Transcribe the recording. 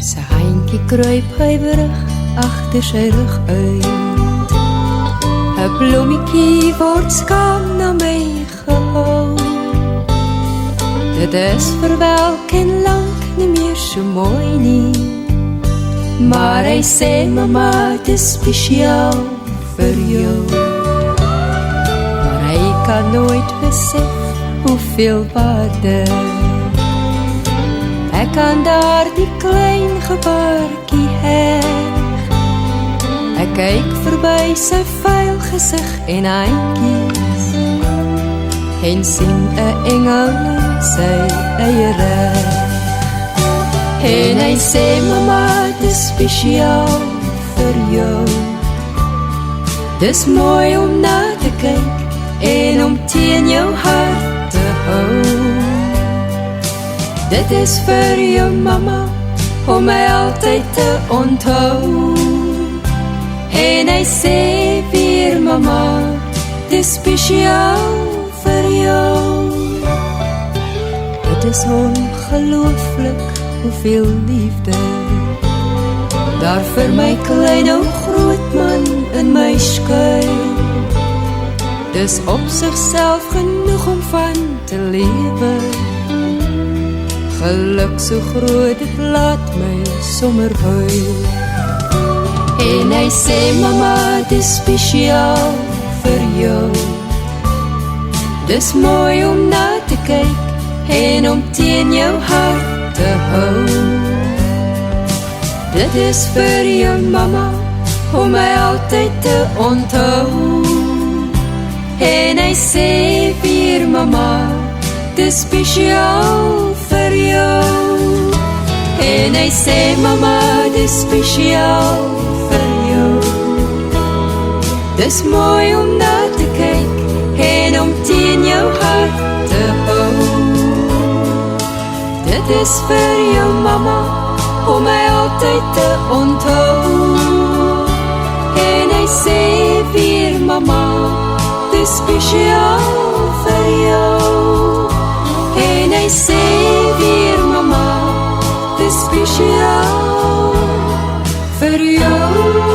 Sy handjie kruip huiwerig agter sy rug uit. 'n Bloemetjie word skaam na my gehou. Dit is verwelk en lank nie meer so mooi nie, maar hy sê mama, dit is spesiaal vir jou. Maar hy kan nooit besef hoeveel waarde ek aan daardie klein gebaartjie heg. Ek kyk verby sy vuil gesig en handjies en sien 'n engel in sy eie reg. En hy sê mama, dit is spesiaal vir jou. Dis mooi om na te kyk en om teen jou hart te hou. Dit is vir jou mama, om my altyd te onthou. En hy sê weer mama, dit is spesiaal vir jou. Dit is ongelooflik hoeveel liefde daar vir my klein ou groot man in my skuil. Dis op sigself genoeg om van te lewe. Geluk so groot, dit laat my sommer huil. En hy sê mama, dit is spesiaal vir jou. Dis mooi om na te kyk en om teen jou hart te hou. Dit is vir jou mama, om my altyd te onthou. En hy sê weer mama, dit is spesiaal vir jou. En hy sê mama, dit is spesiaal vir jou. Dis mooi om na te kyk en om teen jou hart te hou. Dit is vir jou mama, om my altyd te onthou. En hy sê weer mama, dit is spesiaal vir jou. En hy sê weer mama, dit is spesiaal vir jou.